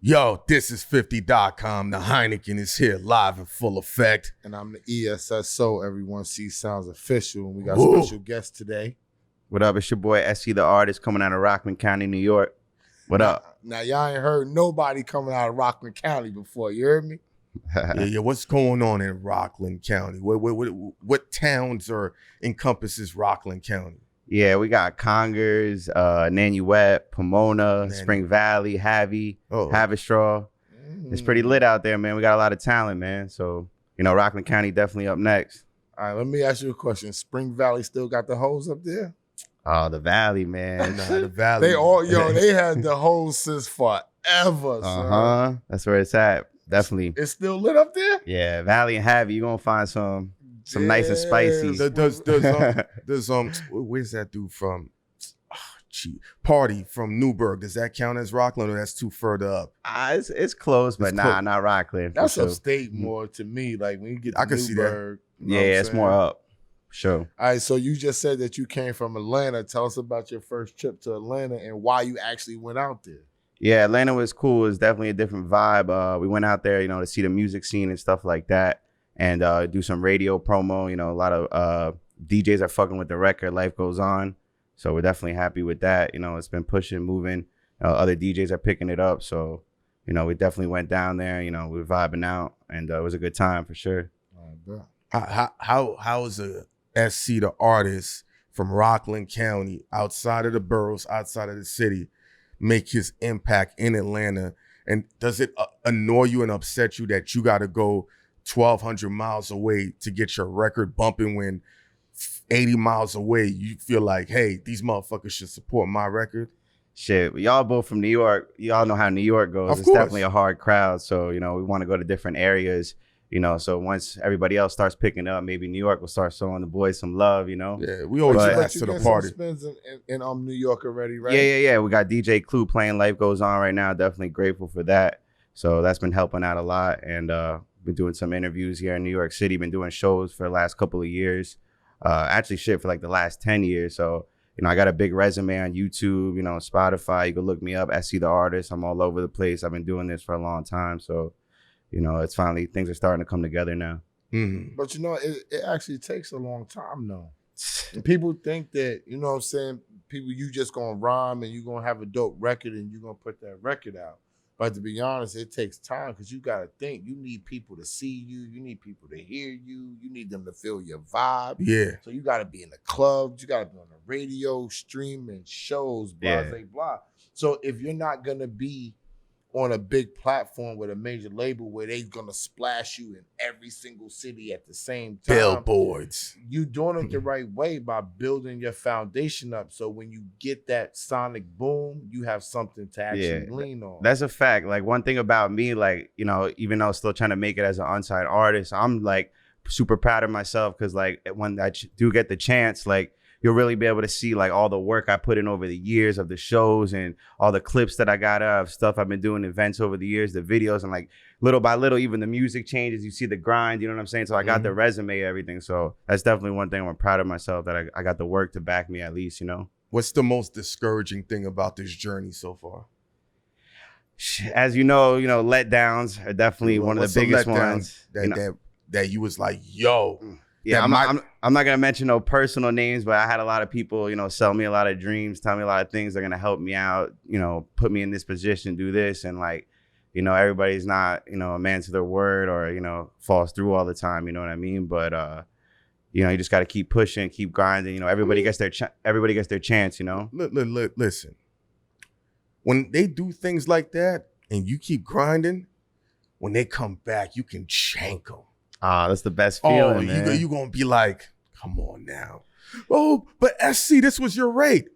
Yo, this is 50.com. The Heineken is here live in full effect. And I'm the ESSO, Everyone Sees Sounds Official. And we got Whoa. special guests today. What up? It's your boy SC the Artist coming out of Rockland County, New York. What up? Now, y'all ain't heard nobody coming out of Rockland County before. You heard me? Yeah. What's going on in Rockland County? What towns encompasses Rockland County? Yeah, we got Congers, Nanuet, Pomona, Spring Valley, Haverstraw. It's pretty lit out there, man. We got a lot of talent, man. So, Rockland County definitely up next. All right, let me ask you a question. Spring Valley still got the hoes up there? Oh, the Valley, man. Nah, the Valley. They had the hoes since forever, son. That's where it's at. Definitely. It's still lit up there? Yeah, Valley and Havy, you're going to find some nice and spicy. Does where's that dude from? Party from Newburgh. Does that count as Rockland or that's too further up? It's close, but not Rockland. That's upstate more to me. Like when you get to Newburgh. Yeah, it's more up. Sure. All right, so you just said that you came from Atlanta. Tell us about your first trip to Atlanta and why you actually went out there. Yeah, Atlanta was cool. It was definitely a different vibe. We went out there, to see the music scene and stuff like that and do some radio promo. A lot of DJs are fucking with the record. Life Goes On. So we're definitely happy with that. It's been pushing, moving. Other DJs are picking it up. So, we definitely went down there. We were vibing out and it was a good time for sure. How is a SC the Artist from Rockland County, outside of the boroughs, outside of the city, make his impact in Atlanta? And does it annoy you and upset you that you got to go 1,200 miles away to get your record bumping when 80 miles away you feel like, hey, these motherfuckers should support my record? Shit, y'all both from New York. Y'all know how New York goes. It's definitely a hard crowd. So, we want to go to different areas. So once everybody else starts picking up, maybe New York will start showing the boys some love, Yeah, we always ask to the party. Spins in New York already, right? Yeah. We got DJ Clue playing Life Goes On right now. Definitely grateful for that. So that's been helping out a lot. And been doing some interviews here in New York City. Been doing shows for the last couple of years. Actually, for like the last 10 years. So, I got a big resume on YouTube, Spotify. You can look me up, SC the Artist. I'm all over the place. I've been doing this for a long time. So, it's finally, things are starting to come together now. Mm-hmm. But it actually takes a long time though. And people think that, people, you just gonna rhyme and you gonna have a dope record and you gonna put that record out. But to be honest, it takes time because you gotta think. You need people to see you. You need people to hear you. You need them to feel your vibe. Yeah. So you gotta be in the clubs. You gotta be on the radio, streaming, shows, blah, blah, blah. So if you're not gonna be on a big platform with a major label where they're gonna splash you in every single city at the same time. Billboards. You doing it the right way by building your foundation up. So when you get that sonic boom, you have something to actually lean on. That's a fact. Like one thing about me, like, even though I'm still trying to make it as an unsigned artist, I'm like super proud of myself because like when I do get the chance, like you'll really be able to see like all the work I put in over the years of the shows and all the clips that I got of stuff I've been doing, events over the years, the videos, and like little by little, even the music changes. You see the grind, you know what I'm saying? So I got the resume, everything. So that's definitely one thing I'm proud of myself that I got the work to back me at least, What's the most discouraging thing about this journey so far? As letdowns are definitely one of the biggest ones. That you was like, yo. Yeah, I'm not gonna mention no personal names, but I had a lot of people, sell me a lot of dreams, tell me a lot of things that are gonna help me out, put me in this position, do this, and like, everybody's not, a man to their word or falls through all the time, you know what I mean? But you just got to keep pushing, keep grinding. Everybody gets their chance. Listen, when they do things like that and you keep grinding, when they come back, you can shank them. That's the best feeling, man. You're going to be like, come on now. Oh, but SC, this was your rate.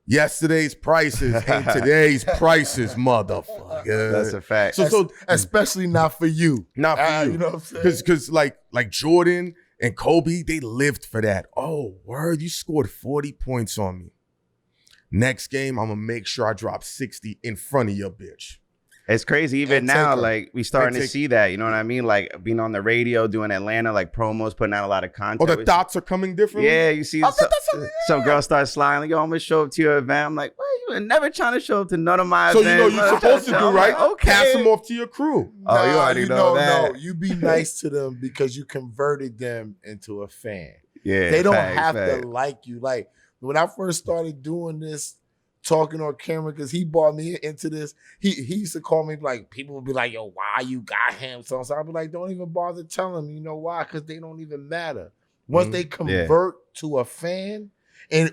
Yesterday's prices ain't today's prices, motherfucker. That's a fact. So especially not for you. Not for you. You know what I'm saying? Because like Jordan and Kobe, they lived for that. Oh, word, you scored 40 points on me. Next game, I'm going to make sure I drop 60 in front of your bitch. It's crazy. Even And now, Taker. like we starting to Taker. see that. You know what I mean? Like being on the radio, doing Atlanta, like promos, putting out a lot of content. Oh, the It's- thoughts are coming differently? Yeah, you see, I thought that's some girls start sliding. Like, yo, I'm gonna show up to your event. I'm like, well, you were never trying to show up to none of my So you know events. you're supposed to do, I'm right? like, okay. Pass them off to your crew. Oh, you already know that. No, you be nice to them because you converted them into a fan. Yeah, They don't facts, have facts. to like you. Like when I first started doing this, talking on camera, because he brought me into this, he used to call me, like, people would be like, yo, why you got him? So I'd be like, don't even bother telling me, you know why? Because they don't even matter. Once they convert to a fan,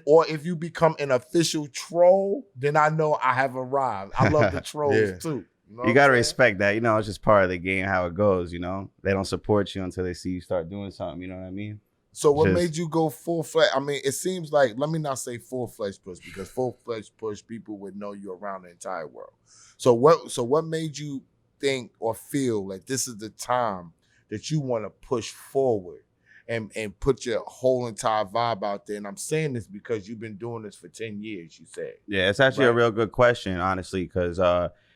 or if you become an official troll, then I know I have arrived. I love the trolls Yeah. too. know You what gotta I'm saying? respect that. You know, it's just part of the game, how it goes. You know, they don't support you until they see you start doing something. You know what I mean? So what Just- made you go full-fledged? I mean, it seems like, let me not say full-fledged push, because full-fledged push, people would know you around the entire world. So what made you think or feel like this is the time that you want to push forward and put your whole entire vibe out there? And I'm saying this because you've been doing this for 10 years, you said. Yeah, it's actually a Right. real good question, honestly, because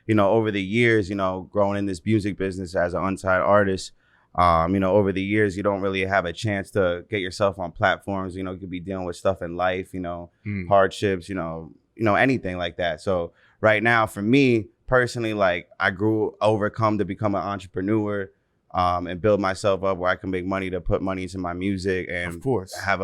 you know, over the years, you know, growing in this music business as an unsigned artist, you know, over the years, you don't really have a chance to get yourself on platforms. You know, you could be dealing with stuff in life, you know, hardships, you know, anything like that. So right now, for me personally, like I grew overcome to become an entrepreneur, and build myself up where I can make money to put money into my music and Of course. have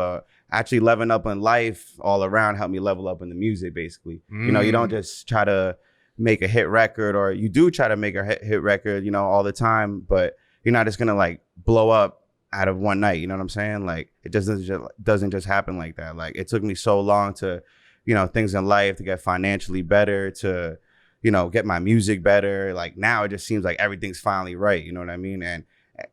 actually leveling up in life all around, help me level up in the music, basically. You know, you don't just try to make a hit record, or you do try to make a hit record, you know, all the time, but you're not just gonna like blow up out of one night. You know what I'm saying? Like it doesn't just happen like that. Like it took me so long to, you know, things in life to get financially better, to, you know, get my music better. Like now it just seems like everything's finally right. You know what I mean? And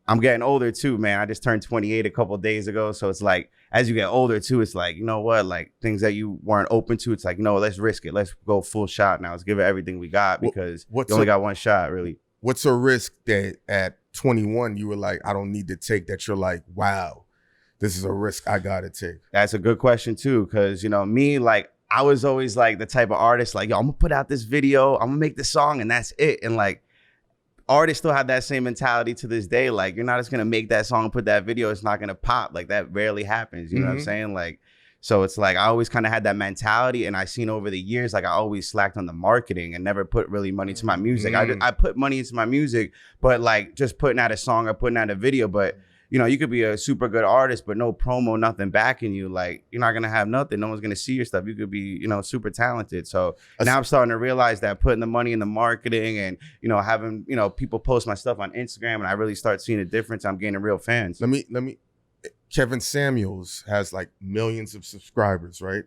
I'm getting older too, man. I just turned 28 a couple of days ago. So it's like, as you get older too, it's like, you know what, like things that you weren't open to, it's like, no, let's risk it. Let's go full shot now. Let's give it everything we got, because what's you only a- got one shot, really. What's a risk that at 21 you were like, I don't need to take, that you're like, wow, this is a risk I gotta take? That's a good question too, because, you know, me, like, I was always like the type of artist, like, yo, I'm gonna put out this video, I'm gonna make this song, and that's it. And like, artists still have that same mentality to this day. Like, you're not just gonna make that song and put that video, it's not gonna pop. Like, that rarely happens. You know what I'm saying? Like, so it's like I always kind of had that mentality, and I seen over the years, like I always slacked on the marketing and never put really money into my music. I put money into my music, but like just putting out a song or putting out a video. But you know, you could be a super good artist, but no promo, nothing backing you. Like, you're not gonna have nothing. No one's gonna see your stuff. You could be, you know, super talented. So now I'm starting to realize that putting the money in the marketing and, you know, having, you know, people post my stuff on Instagram, and I really start seeing a difference. I'm gaining real fans. Let me. Kevin Samuels has like millions of subscribers, right?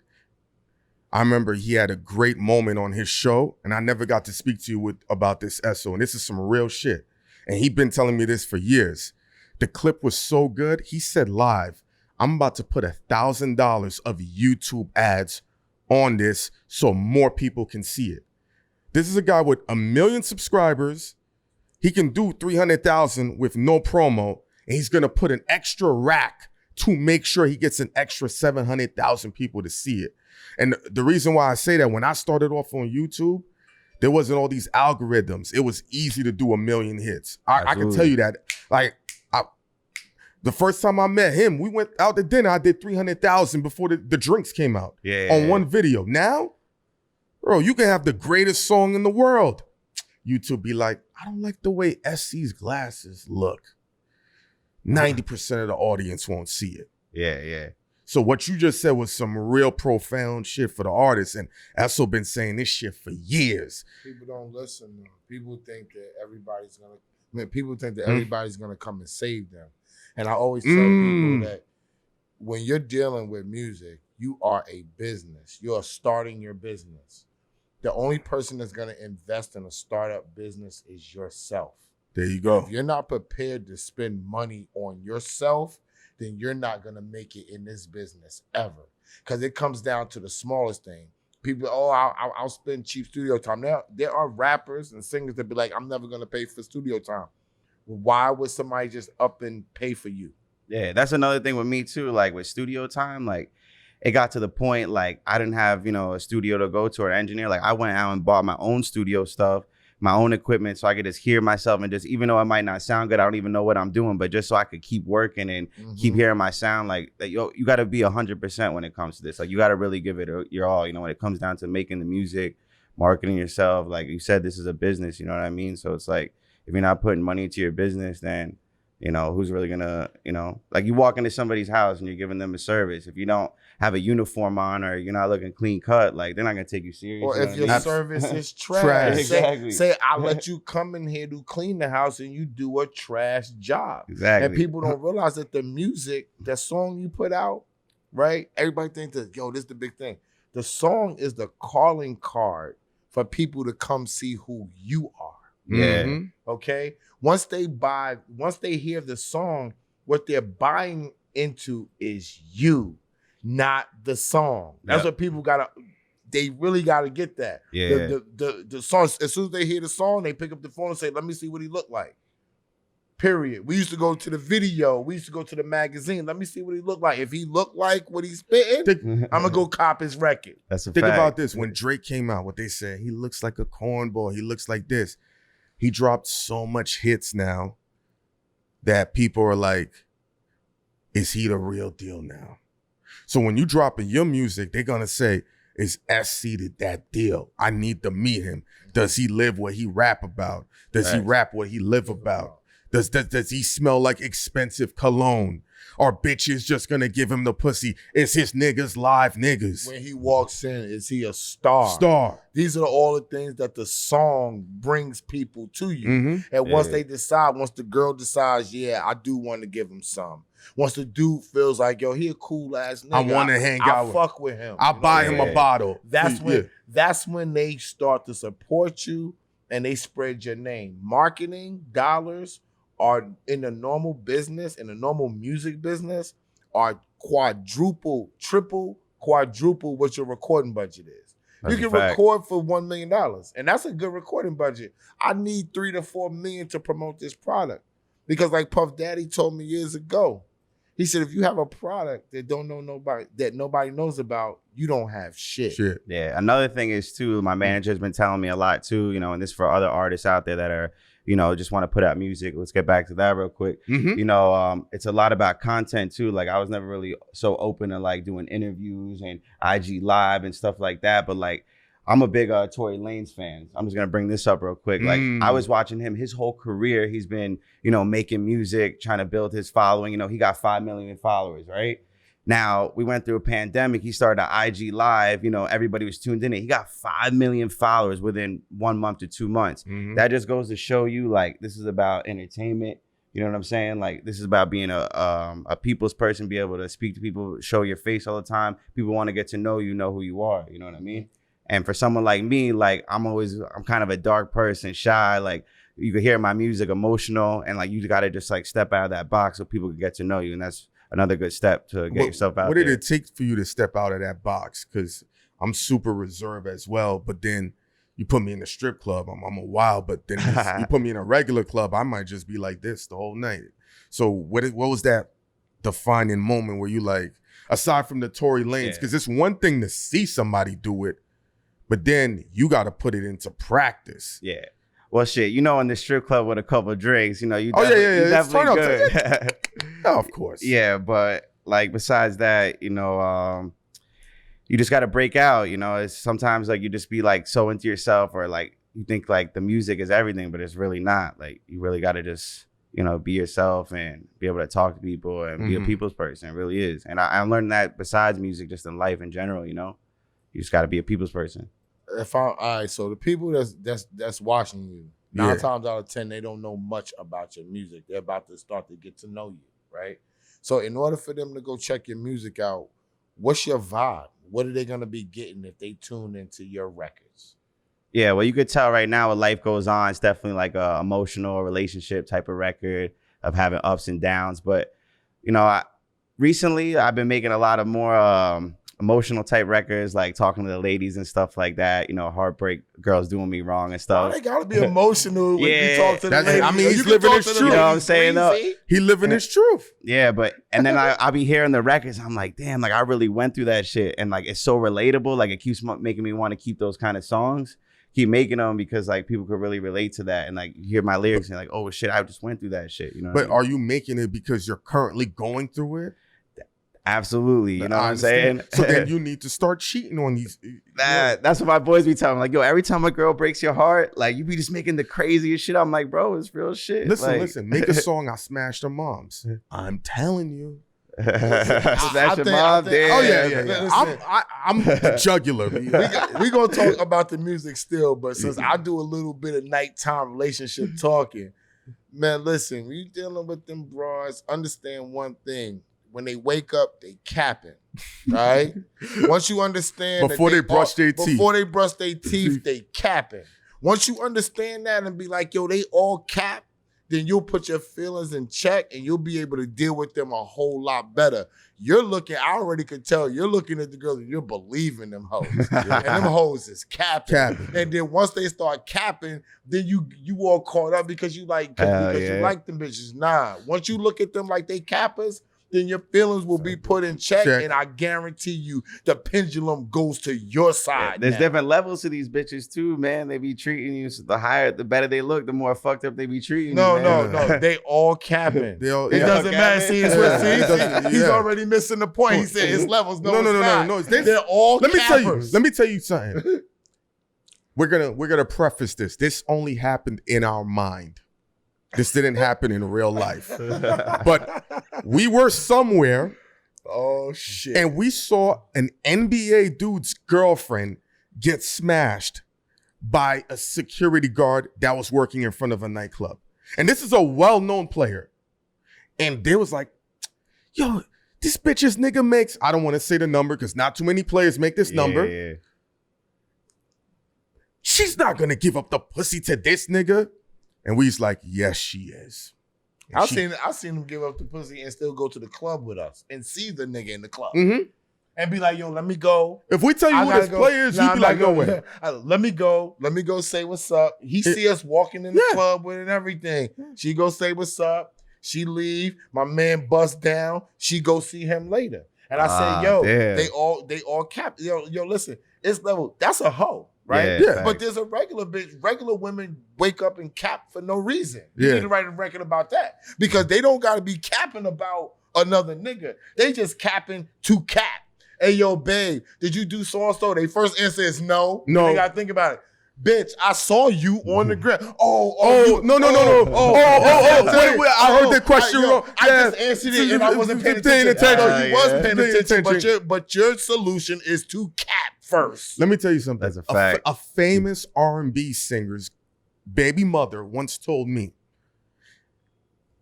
I remember he had a great moment on his show, and I never got to speak to you about this, Esso, and this is some real shit. And he'd been telling me this for years. The clip was so good, he said live, I'm about to put $1,000 of YouTube ads on this so more people can see it. This is a guy with 1 million subscribers. He can do 300,000 with no promo, and he's gonna put an extra rack to make sure he gets an extra 700,000 people to see it. And the reason why I say that, when I started off on YouTube, there wasn't all these algorithms. It was easy to do 1 million hits. I can tell you that. Like, the first time I met him, we went out to dinner. I did 300,000 before the drinks came out on one video. Now, bro, you can have the greatest song in the world. YouTube be like, I don't like the way SC's glasses look. 90% of the audience won't see it. Yeah. So what you just said was some real profound shit for the artists. And Esso been saying this shit for years. People don't listen though. People think that everybody's gonna come and save them. And I always tell people that when you're dealing with music, you are a business. You're starting your business. The only person that's gonna invest in a startup business is yourself. There you go. If you're not prepared to spend money on yourself, then you're not gonna make it in this business ever. Because it comes down to the smallest thing. People, I'll spend cheap studio time. Now, there are rappers and singers that be like, I'm never gonna pay for studio time. Why would somebody just up and pay for you? Yeah, that's another thing with me too. Like with studio time, like it got to the point like I didn't have, you know, a studio to go to or an engineer. Like I went out and bought my own studio stuff, my own equipment so I could just hear myself and just, even though it might not sound good, I don't even know what I'm doing, but just so I could keep working and keep hearing my sound. Like, yo, you got to be 100% when it comes to this. Like, you got to really give it your all, you know, when it comes down to making the music, marketing yourself. Like you said, this is a business, you know what I mean? So it's like, if you're not putting money into your business, then, you know, who's really gonna, you know, like you walk into somebody's house and you're giving them a service. If you don't have a uniform on or you're not looking clean cut, like they're not gonna take you serious. Or if your service is trash. Trash. Exactly. Say, I'll let you come in here to clean the house and you do a trash job. Exactly. And people don't realize that the music, that song you put out, right? Everybody thinks that, yo, this is the big thing. The song is the calling card for people to come see who you are. Yeah. Mhm. Okay. Once they hear the song, what they're buying into is you, not the song. That's Yeah. what people they really gotta get that. Yeah. The song, as soon as they hear the song, they pick up the phone and say, let me see what he looked like. Period. We used to go to the video, we used to go to the magazine. Let me see what he looked like. If he looked like what he's spitting, I'm gonna go cop his record. That's a Think fact. about this. When Drake came out, what they said, he looks like a cornball. He looks like this. He dropped so much hits now that people are like, is he the real deal now? So when you drop in your music, they're going to say, is SC that deal? I need to meet him. Does he live what he rap about? Does he rap what he live about? Does he smell like expensive cologne? Are bitches just gonna give him the pussy? Is his niggas live niggas? When he walks in, is he a star? Star. These are all the things that the song brings people to you. Mm-hmm. And once they decide, once the girl decides, yeah, I do want to give him some. Once the dude feels like, yo, he a cool ass nigga. I want to hang out with him. fuck with him. I'll buy him Yeah. a bottle. That's when they start to support you and they spread your name. Marketing dollars are in the normal business, in the normal music business, are quadruple what your recording budget is. That's you a can fact. record for $1 million, and that's a good recording budget. I need $3 to $4 million to promote this product. Because like Puff Daddy told me years ago, he said, if you have a product that nobody knows about, you don't have shit. Shit. Yeah. Another thing is too, my manager's been telling me a lot too, you know, and this for other artists out there that are, you know, just want to put out music. Let's get back to that real quick. Mm-hmm. You know, it's a lot about content too. Like I was never really so open to like doing interviews and IG live and stuff like that. But like, I'm a big Tory Lanez fan. I'm just gonna bring this up real quick. Like I was watching him, his whole career, he's been, you know, making music, trying to build his following. You know, he got 5 million followers, right? Now, we went through a pandemic. He started an IG live. You know, everybody was tuned in. He got 5 million followers within 1 month to 2 months. Mm-hmm. That just goes to show you, like, this is about entertainment. You know what I'm saying? Like, this is about being a people's person, be able to speak to people, show your face all the time. People want to get to know who you are. You know what I mean? And for someone like me, like, I'm kind of a dark person, shy. Like, you can hear my music, emotional, and like, you got to just like step out of that box so people can get to know you. And that's another good step to get yourself out What there. did it take for you to step out of that box? Because I'm super reserved as well. But then you put me in a strip club, I'm a wild. But then you put me in a regular club, I might just be like this the whole night. So what was that defining moment where you like, aside from the Tory Lanez, because it's one thing to see somebody do it, but then you got to put it into practice. Yeah. Well, shit, you know, in the strip club with a couple of drinks, you know, you Oh, yeah, definitely, you it's turn definitely up good. Yeah, of course. Yeah, but like besides that, you know, you just got to break out. You know, it's sometimes like you just be like so into yourself, or like you think like the music is everything, but it's really not. Like you really got to just, you know, be yourself and be able to talk to people and be a people's person. It really is. And I learned that besides music, just in life in general. You know, you just got to be a people's person. All right, so the people that's watching you, 9 times out of 10, they don't know much about your music. They're about to start to get to know you, right? So in order for them to go check your music out, what's your vibe? What are they gonna be getting if they tune into your records? Yeah, well, you could tell right now what Life Goes On. It's definitely like a emotional relationship type of record of having ups and downs. But, you know, recently I've been making a lot of more emotional type records, like talking to the ladies and stuff like that. You know, heartbreak, girls doing me wrong and stuff. They gotta be emotional when you talk to the That's- ladies. I mean, he's You can living talk his to the truth. You know what I'm ladies saying, though? crazy. He living his truth. Yeah, but and then I'll be hearing the records. I'm like, damn, like I really went through that shit, and like it's so relatable. Like it keeps making me want to keep those kind of songs, keep making them because like people could really relate to that and like hear my lyrics and like, oh shit, I just went through that shit. You know. But are you making it because you're currently going through it? Absolutely, you know what I'm saying? So then you need to start cheating on these. That's what my boys be telling me. Like, yo, every time a girl breaks your heart, like you be just making the craziest shit. I'm like, bro, it's real shit. Listen, make a song. I smashed her moms. I'm telling you. Smash your mom, damn. Oh yeah. I'm the jugular. We gonna talk about the music still, but since I do a little bit of nighttime relationship talking, man, listen, when you dealing with them broads, understand one thing. When they wake up, they capping, right? Once you understand before they brush their teeth, they capping. Once you understand that and be like, yo, they all cap, then you'll put your feelings in check and you'll be able to deal with them a whole lot better. I already could tell, you're looking at the girls and you're believing them hoes. And them hoes is capping. And then once they start capping, then you all caught up because you like them bitches. Nah, once you look at them like they cappers, then your feelings will be put in check, and I guarantee you the pendulum goes to your side. There's different levels to these bitches too, man. They be treating you, so the better they look, the more fucked up they be treating you. No. They all capping. It doesn't matter. See, he's already missing the point. He said his levels. No. They're all cappers. Let me tell you something. We're gonna preface this. This only happened in our mind. This didn't happen in real life. But we were somewhere. Oh, shit. And we saw an NBA dude's girlfriend get smashed by a security guard that was working in front of a nightclub. And this is a well-known player. And they was like, yo, this bitch's nigga makes, I don't want to say the number because not too many players make this number. Yeah. She's not going to give up the pussy to this nigga. And we's like, yes, she is. I've seen him give up the pussy and still go to the club with us and see the nigga in the club. Mm-hmm. And be like, yo, let me go. If we tell you who this player is, you'd be like, no way. Let me go say what's up. He see us walking in the club with and everything. She go say what's up. She leave. My man bust down. She go see him later. And I say, yo, damn. they all cap. Yo, listen, it's level. That's a hoe. Right? Yeah. But there's a regular bitch. Regular women wake up and cap for no reason. You Yeah. need to write a record about that. Because they don't got to be capping about another nigga. They just capping to cap. Hey, yo, babe, did you do so-and-so? They first answer is no. No. They got to think about it. Bitch, I saw you on the ground. No. Wait, I heard the question wrong. I just answered it and I wasn't paying attention. You was paying attention, but your solution is to cap first. Let me tell you something. That's a fact. A famous R&B singer's baby mother once told me,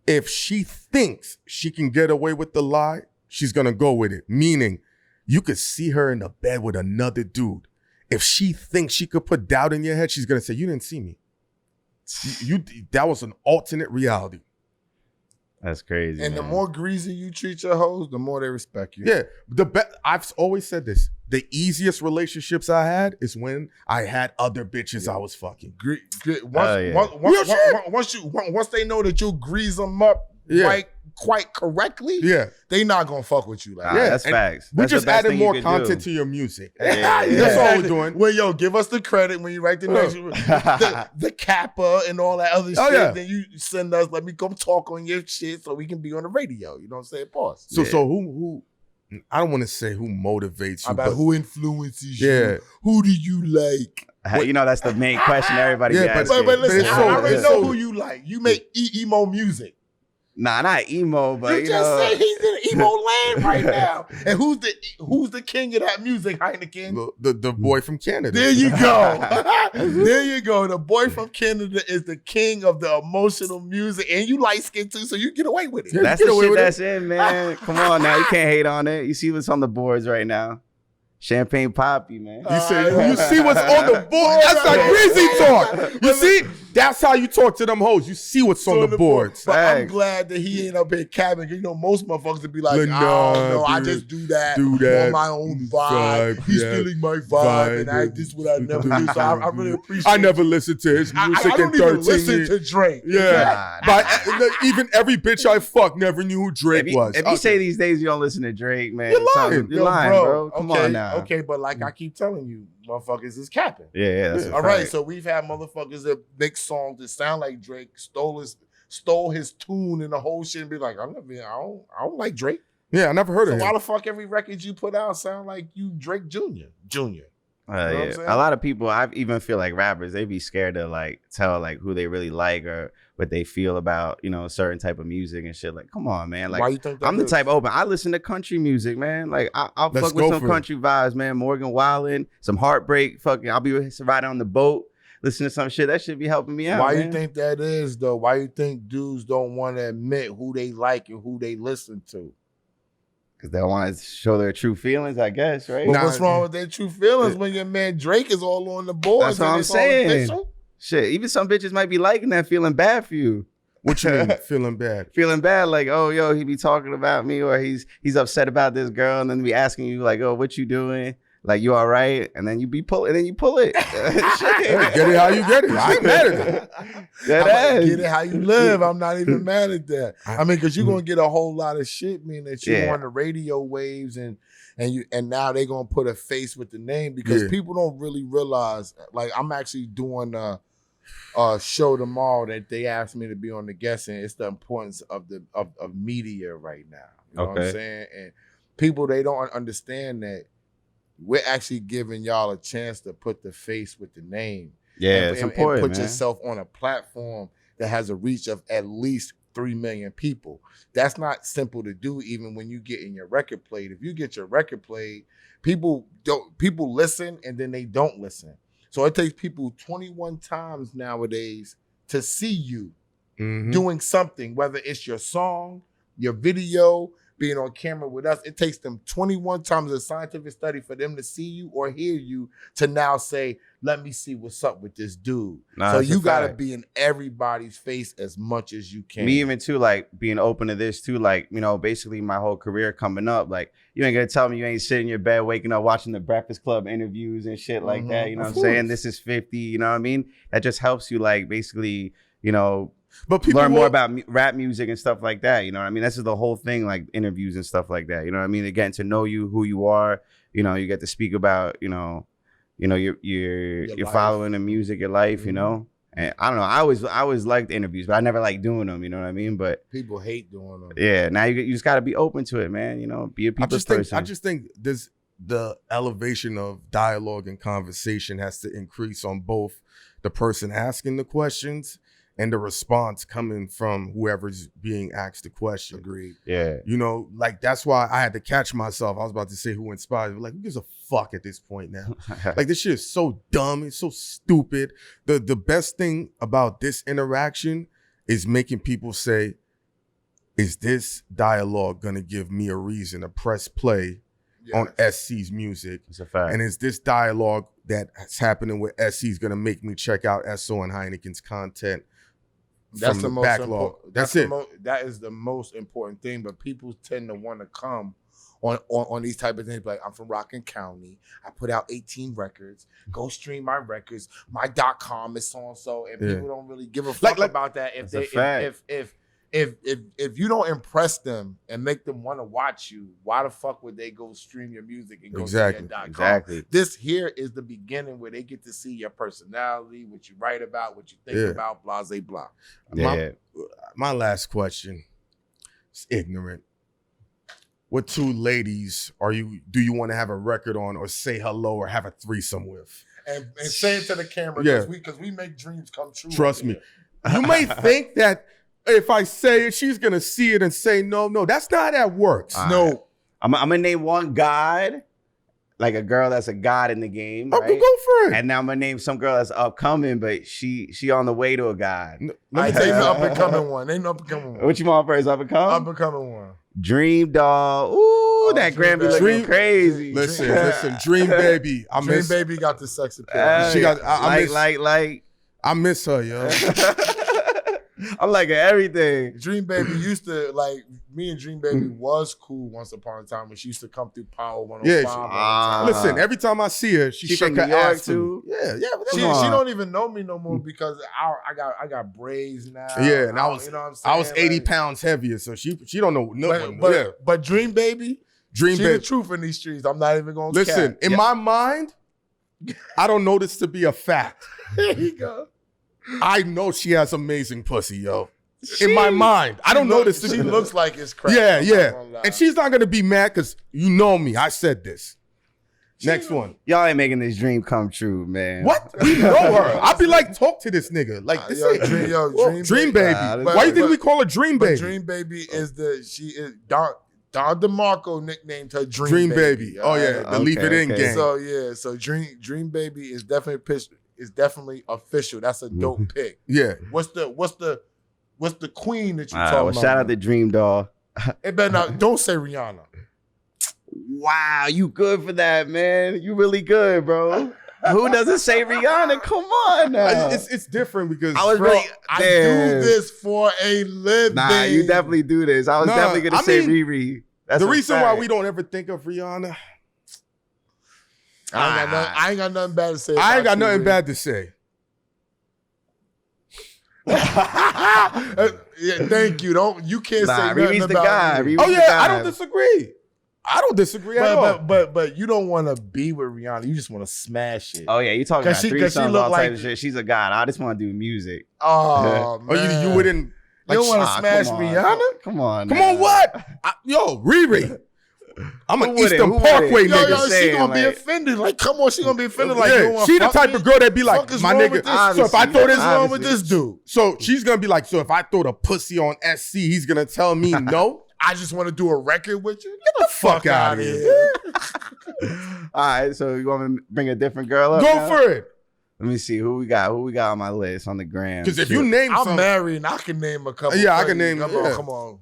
if she thinks she can get away with the lie, she's going to go with it. Meaning, you could see her in the bed with another dude. If she thinks she could put doubt in your head, she's going to say, you didn't see me. That was an alternate reality. That's crazy. And man. the more greasy you treat your hoes, the more they respect you. Yeah. I've always said this. The easiest relationships I had is when I had other bitches I was fucking. Once they know that you'll grease them up quite correctly, they not gonna fuck with you. Like that's facts. We That's just the best added thing you more could content do. to your music. That's all we're doing. Well, yo, give us the credit when you write the next the Kappa and all that other shit. Yeah. Then you send us, let me come talk on your shit so we can be on the radio. You know what I'm saying? Pause. So who I don't want to say who motivates you, About but who influences Yeah. you. Who do you like? You know, that's the main question everybody be Yeah, asking. But listen, it's I already so- know who you like. You make emo music. Nah, not emo, but You you just know. said he's in emo land right now. And who's the king of that music, Heineken? the boy from Canada. There you go. There you go. The boy from Canada is the king of the emotional music. And you light skin too, so you get away with it. Yeah. That's Get the away shit with that's in, man. Come on now. You can't hate on it. You see what's on the boards right now. Champagne Poppy, man. You say, you see what's on the board. That's like greasy talk. You see? That's how you talk to them hoes. You see what's on the boards. But I'm Facts. glad that he ain't up here capping. You know, most motherfuckers would be like, Nah, I don't know. I dude. just do that Do on my own vibe. He's feeling my vibe. And this is what I never do. So I really appreciate I never listened to his I music don't in even 13 listen years. to Drake. Yeah. But even every bitch I fucked never knew who Drake was. If you say these days you don't listen to Drake, man, You're lying. You're lying, bro. Come okay, on now. Okay, but like I keep telling you, motherfuckers is capping. Yeah, that's a All right, fact. so we've had motherfuckers that make songs that sound like Drake, stole his tune and the whole shit, and be like, I don't like Drake. Yeah, I never heard So of why him. the fuck every record you put out sound like you Drake Jr.? You know what I'm Yeah. saying? A lot of people, I even feel like rappers, they be scared to like tell like who they really like or what they feel about, you know, a certain type of music and shit. Like, come on, man. Like, Why you think that I'm the is? type open. I listen to country music, man. Like, I'll Let's fuck with go some for it. country vibes, man. Morgan Wallen, some Heartbreak. Fucking, I'll be riding on the boat, listen to some shit. That should be helping me out. Why man. you think that is though? Why you think dudes don't want to admit who they like and who they listen to? Because they don't want to show their true feelings, I guess, right? But Nah, what's wrong with their true feelings when your man Drake is all on the board? That's what I'm saying. Shit, even some bitches might be liking that, feeling bad for you. What you mean, feeling bad? Feeling bad, like, oh, yo, he be talking about me, or he's upset about this girl, and then be asking you, like, oh, what you doing? Like, you all right? And then you pull it. Hey, get it how you get it. I ain't mad at it. Get it how you live. I'm not even mad at that. I mean, because you're gonna get a whole lot of shit, mean that you're Yeah. on the radio waves and now they're gonna put a face with the name because Yeah. people don't really realize. Like, I'm actually doing a show tomorrow that they asked me to be on the guest, and it's the importance of of media right now. You know what I'm Okay. saying? And people, they don't understand that we're actually giving y'all a chance to put the face with the name. Yeah, it's important, and put man. yourself on a platform that has a reach of at least 3 million people. That's not simple to do, even when you get in your record played. If you get your record played, people listen and then they don't listen. So it takes people 21 times nowadays to see you Mhm. doing something, whether it's your song, your video, being on camera with us. It takes them 21 times a scientific study for them to see you or hear you to now say, let me see what's up with this dude. Nah, so that's a you got to fact. be in everybody's face as much as you can. Me even too, like being open to this too, like, you know, basically my whole career coming up, like you ain't gonna tell me you ain't sitting in your bed waking up watching the Breakfast Club interviews and shit like that. You know Of what I'm saying? course. This is 50, you know what I mean? That just helps you like basically, you know, But people learn more will- about rap music and stuff like that. You know what I mean? This is the whole thing, like interviews and stuff like that. You know what I mean? They're getting to know you, who you are. You know, you get to speak about, you know, you're life. following the music, your life. You Mhm. know, and I don't know. I always liked interviews, but I never liked doing them. You know what I mean? But People hate doing them. yeah, now you just got to be open to it, man. You know, be a people's person. I just think this the elevation of dialogue and conversation has to increase on both the person asking the questions and the response coming from whoever's being asked the question. Agreed. yeah. You know, like that's why I had to catch myself. I was about to say who inspired me. Like, who gives a fuck at this point now? Like, this shit is so dumb. It's so stupid. The best thing about this interaction is making people say, is this dialogue gonna give me a reason to press play on SC's music? It's a fact. And is this dialogue that's happening with SC's gonna make me check out SO and Heineken's content That's from the the most backlog? important. That's it. That is the most important thing. But people tend to want to come on these type of things. Like, I'm from Rockland County. I put out 18 records. Go stream my records. My .com is so and so, and Yeah. people don't really give a fuck Like- about that. If That's they a fact. if you don't impress them and make them want to watch you, why the fuck would they go stream your music and go Exactly. to your .com? Exactly. This here is the beginning where they get to see your personality, what you write about, what you think Yeah. about, blah, blah, blah. Yeah. My last question is ignorant. What two ladies do you want to have a record on or say hello or have a threesome with? And say it to the camera Yeah. because we make dreams come true. Trust over me. here. You may think that if I say it, she's gonna see it and say no. No, that's not how that works. All No, I'm gonna name one god, like a girl that's a god in the game, Oh, right? go for it. And now I'm gonna name some girl that's upcoming, but she on the way to a god. Let I me tell ain't you the up something. and coming one. Ain't no up and coming one. What you want first? Up and come? Up and coming one. Dream doll. Ooh, that Dream Grammy Baby. looking Dream- crazy. Listen, Dream Baby. I Dream miss Baby got the sex appeal. She got- I miss- like. I miss her, yo. I'm liking everything. Dream Baby used to, like, me and Dream Baby was cool once upon a time when she used to come through Power 105. Yeah, all the time. Listen, every time I see her, she She shake from her New York, ass to me. too? Yeah, but She, that's Come she on. don't even know me no more because I got braids now. Yeah, and I was you know what I'm saying? I was 80 Like, pounds heavier, so she don't know nothing. But, Yeah. but Dream Baby, Dream she the Baby. truth in these streets. I'm not even gonna Listen, cap. in my mind, I don't know this to be a fact. There you go. I know she has amazing pussy, yo. In my mind. I don't know this to She be. looks like it's crap. Yeah, I'm not yeah. gonna lie. And she's not going to be mad because you know me. I said this. Next one. Y'all ain't making this dream come true, man. What? We know her. I'd be like, talk to this nigga. Like, this ain't Dream Baby. Nah, Why you think we call her Dream But Baby? Dream Baby is she is Don DeMarco nicknamed her Dream Baby. Oh, yeah. alright? The Leave It In gang. So yeah, so Dream Baby is definitely official. That's a dope pick. Yeah. What's the queen that you All right, talking well, about? shout out to Dream Doll. It better not. Don't say Rihanna. Wow, you good for that, man. You really good, bro. Who doesn't say Rihanna? Come on now. It's different because I was Bro, really. I Damn. do this for a living. Nah, you definitely do this. I was Nah, definitely gonna I say mean, Riri. That's the a reason why fact. we don't ever think of Rihanna, I ain't got nothing bad to say. I ain't got about you, nothing Rick. bad to say. Yeah, thank you. You can't say nothing Riri's the about guy. me. Riri's Oh the yeah, I guy. don't disagree. I don't disagree at all. But you don't want to be with Rihanna. You just want to smash it. Oh yeah, you talking 'Cause about she- three 'cause she sons, look all type like- of shit. She's a god. I just want to do music. Oh, Oh, man. you wouldn't. You don't want to Ah, smash come on. Rihanna? Come on, Come now. on, what? Yo, Riri. I'm an Who would it? Eastern Who would Parkway it? Yo, nigga. she saying, gonna be like- offended. Like, come on, she gonna be offended. Like, you Yeah, wanna she the fuck type me? of girl that be Fuck like, is my wrong nigga. with this? So if I Obviously, throw this, wrong with this dude? so she's gonna be like, so if I throw the pussy on SC, he's gonna tell me no. I just want to do a record with you. Get the fuck out outta of here. All right, so you want me to bring a different girl up? Go now? for it. Let me see who we got. Who we got on my list on the gram? Because if you name I'm some, married and I can name a couple. Yeah, I places. can name- Come yeah. on, come on.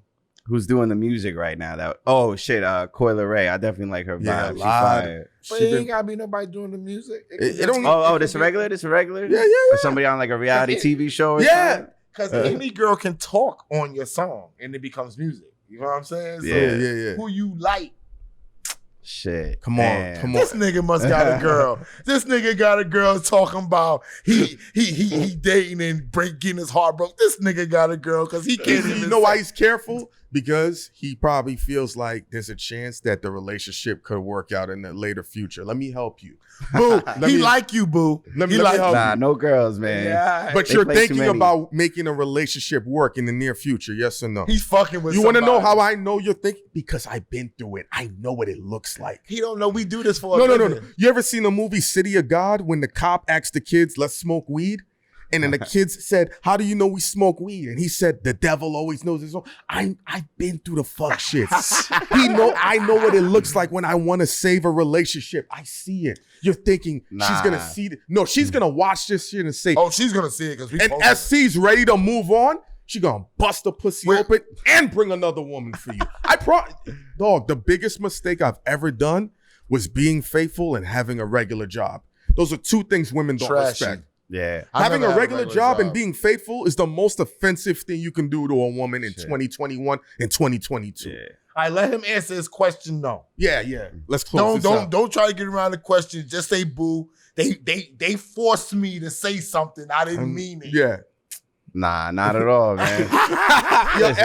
Who's doing the music right now? Coyle Ray. I definitely like her vibe. Yeah, She live. fired. But She it been- ain't gotta be nobody doing the music. It don't- Oh, this a regular? This a regular? Yeah, yeah, Or somebody on like a reality TV show? Or Yeah. something? Because any girl can talk on your song and it becomes music. You know what I'm saying? So Yeah. yeah. who you like? Shit. Come on, Damn. come on. This nigga must got a girl. This nigga got a girl talking about he dating and getting his heart broke. This nigga got a girl because he can't even. You know why he's careful? Because he probably feels like there's a chance that the relationship could work out in the later future. Let me help you. Boo, he me- like you, boo. Let me He like help Nah, you. no girls, man. Yeah, But They you're play too thinking many. about making a relationship work in the near future, yes or no? he's fucking with. You want to know somebody. how I know you're thinking? Because I've been through it. I know what it looks like. He don't know we do this for. No, a no, no, living. no. You ever seen the movie City of God when the cop asked the kids, let's smoke weed? And then the kids said, how do you know we smoke weed? And he said, the devil always knows his own. I've been through the fuck shit. I know what it looks like when I want to save a relationship. I see it. You're thinking she's Nah. gonna see it. No, she's gonna watch this shit and say, Oh, she's gonna see it because we. and posted. SC's ready to move on. She gonna bust the pussy Wait. open and bring another woman for you. Dog, the biggest mistake I've ever done was being faithful and having a regular job. Those are two things women don't Trashy. respect. Yeah. I Having never a had regular job and being faithful is the most offensive thing you can do to a woman in Shit. 2021 and 2022. Yeah. All right, let him answer his question. No, Yeah. Let's close this out. don't try to get around the question. Just say boo. They forced me to say something. I didn't mean it. Yeah. Nah, not at all, man. Yo, Listen,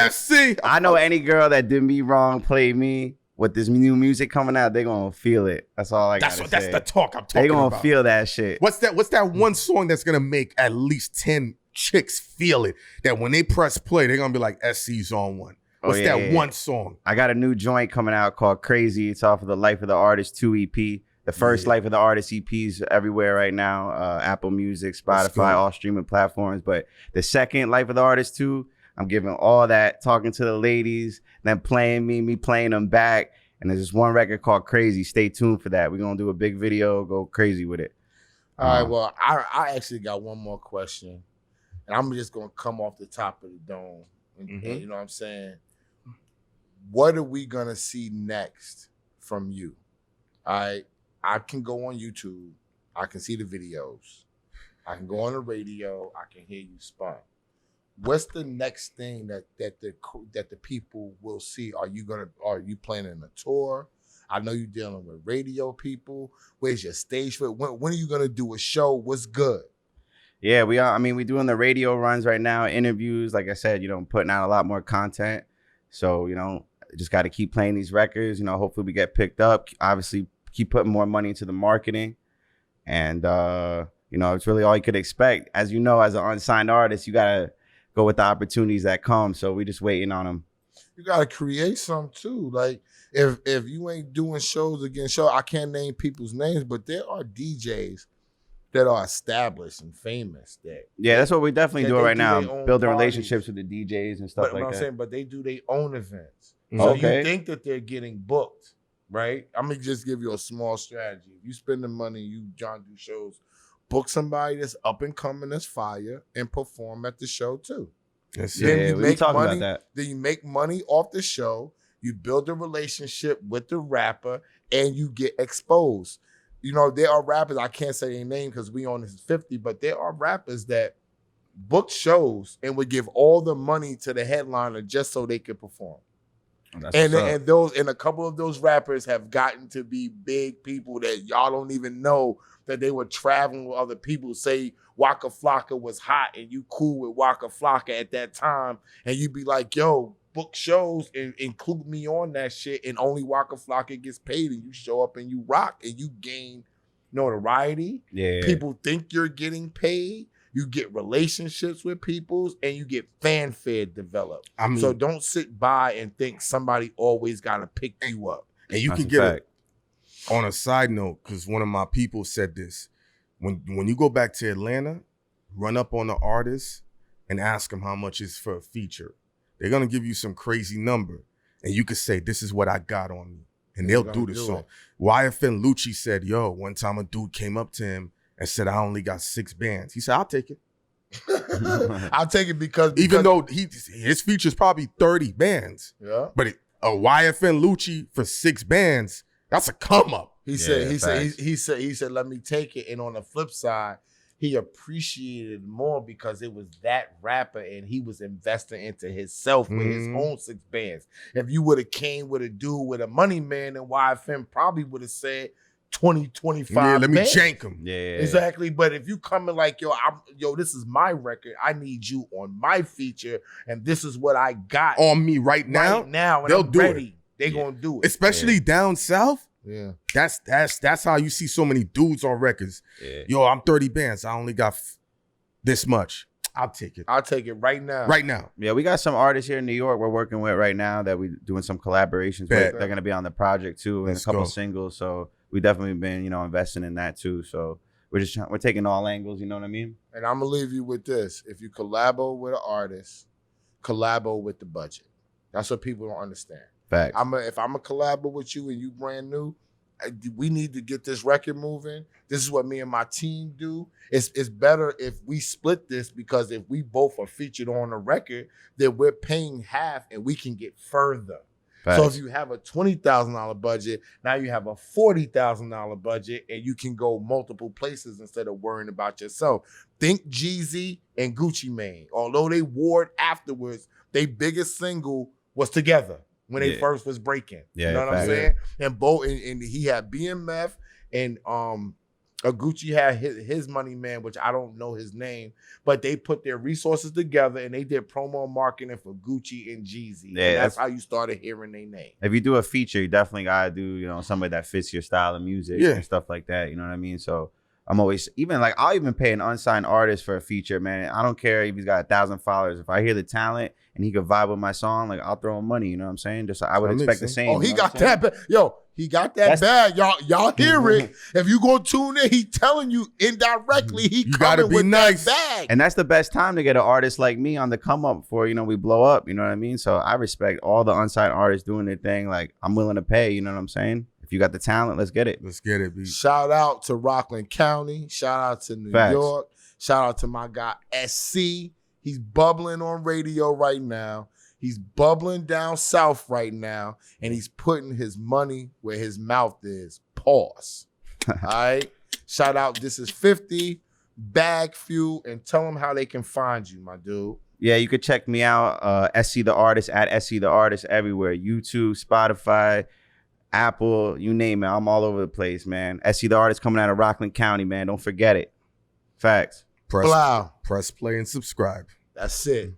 FC. I know any girl that did me wrong, played me with this new music coming out, they gonna feel it. That's all I gotta say. That's the talk I'm talking They gonna about. feel that shit. What's that one song that's gonna make at least 10 chicks feel it? That when they press play, they're gonna be like, SC's on one. What's yeah, that yeah. one song? I got a new joint coming out called Crazy. It's off of the Life of the Artist 2 EP. The first Yeah. Life of the Artist EPs everywhere right now. Apple Music, Let's go. Spotify, all streaming platforms. But the second Life of the Artist 2, I'm giving all that, talking to the ladies, then playing me playing them back. And there's this one record called Crazy. Stay tuned for that. We're gonna do a big video, go crazy with it. All right. Well, I actually got one more question, and I'm just gonna come off the top of the dome. And, Mhm. you know what I'm saying? What are we gonna see next from you? All right. I can go on YouTube. I can see the videos. I can go on the radio. I can hear you spun. What's the next thing that the people will see? Are you planning a tour? I know you're dealing with radio people. Where's your stage for it? When are you gonna do a show? What's good? Yeah, we are. I mean, we're doing the radio runs right now, interviews. Like I said, putting out a lot more content. So, just got to keep playing these records. Hopefully we get picked up. Obviously, keep putting more money into the marketing. And you know, it's really all you could expect. As you know, as an unsigned artist, you gotta go with the opportunities that come. So we just waiting on them. You gotta create some too. Like if you ain't doing shows against show, I can't name people's names, but there are DJs that are established and famous that Yeah, that's what we definitely that doing they right do now. their own Building parties. relationships with the DJs and stuff but like what I'm that. saying, but they do their own events. Mhm. So Okay. you think that they're getting booked, right? I'm gonna just give you a small strategy. If you spend the money, you John do shows, book somebody that's up and coming, that's fire, and perform at the show too. That's Then it. Yeah, you we make talking money. about that. Then you make money off the show. You build a relationship with the rapper, and you get exposed. You know, there are rappers, I can't say their name because we on this 50, but there are rappers that book shows and would give all the money to the headliner just so they could perform. That's And what's up. a couple of those rappers have gotten to be big people that y'all don't even know that they were traveling with other people. Say Waka Flocka was hot and you cool with Waka Flocka at that time, and you be like, yo, book shows and include me on that shit, and only Waka Flocka gets paid, and you show up and you rock and you gain notoriety. Yeah. People think you're getting paid. You get relationships with people, and you get fanfare developed. I mean, So don't sit by and think somebody always got to pick you up. and you That's can a get fact. it on a side note, because one of my people said this. When you go back to Atlanta, run up on the artist and ask them how much is for a feature. They're gonna give you some crazy number, and you could say, "This is what I got on me," and they'll They're do gonna the do song. it. YFN Lucci said, "Yo, one time a dude came up to him and said, I only got 6 bands." He said, "I'll take it," I'll take it because even though his feature's probably 30 bands, yeah. but a YFN Lucci for 6 bands, that's a come up. He Yeah, said, let me take it. And on the flip side, he appreciated more because it was that rapper and he was investing into himself with his Mhm. own 6 bands. If you would have came with a dude with a money man, then YFM probably would have said 20, 25 Yeah, let me bands. jank him. Yeah. Exactly. But if you coming like, yo, this is my record. I need you on my feature, and this is what I got On me right now, right now, and they'll I'm do it. ready. They Yeah. gonna do it. especially down south. Yeah. That's how you see so many dudes on records. Yeah. Yo, I'm 30 bands. I only got this much. I'll take it I'll take it right now. right now. Yeah, we got some artists here in New York we're working with right now that we doing some collaborations Bet. with. They're gonna be on the project too, and Let's a couple go. singles. So we definitely been, investing in that too. So we're taking all angles, you know what I mean? And I'm gonna leave you with this: if you collabo with an artist, collabo with the budget. That's what people don't understand. Facts. If I'm a collabo with you and you brand new, we need to get this record moving. This is what me and my team do. It's better if we split this, because if we both are featured on a record, then we're paying half and we can get further. So Facts. if you have a $20,000 budget, now you have a $40,000 budget, and you can go multiple places instead of worrying about yourself. Think Jeezy and Gucci Mane. Although they warred afterwards, their biggest single was Together when they Yeah. first was breaking. Yeah, You know what I'm facts. saying? And both, and he had BMF, and Gucci had his money man, which I don't know his name, but they put their resources together and they did promo marketing for Gucci and Jeezy. Yeah, And that's that's- how you started hearing their name. If you do a feature, you definitely gotta do, somebody that fits your style of music Yeah. and stuff like that. You know what I mean? So I'm always I'll even pay an unsigned artist for a feature, man. I don't care if he's got 1,000 followers. If I hear the talent and he could vibe with my song, like I'll throw him money. You know what I'm saying? Just I would That makes expect the sense. same. Oh, he you know what got I'm saying? that bag. Yo, he got that That's- bag. Y'all hear it. If you go tune in, he telling you indirectly he You gotta coming be with nice. that bag. And that's the best time to get an artist like me on the come up before, we blow up. You know what I mean? So I respect all the unsigned artists doing their thing. Like I'm willing to pay. You know what I'm saying? If you got the talent, let's get it. Let's get it, B. Shout out to Rockland County. Shout out to New Facts. York. Shout out to my guy SC. He's bubbling on radio right now. He's bubbling down south right now, and he's putting his money where his mouth is. Pause. All right. Shout out. This is 50 Bag Fuel, and tell them how they can find you, my dude. Yeah, you could check me out, SC the Artist, at SC the Artist everywhere. YouTube, Spotify, Apple, you name it. I'm all over the place, man. SC the Artist coming out of Rockland County, man. Don't forget it. Facts. Press Blow. play and subscribe. That's it.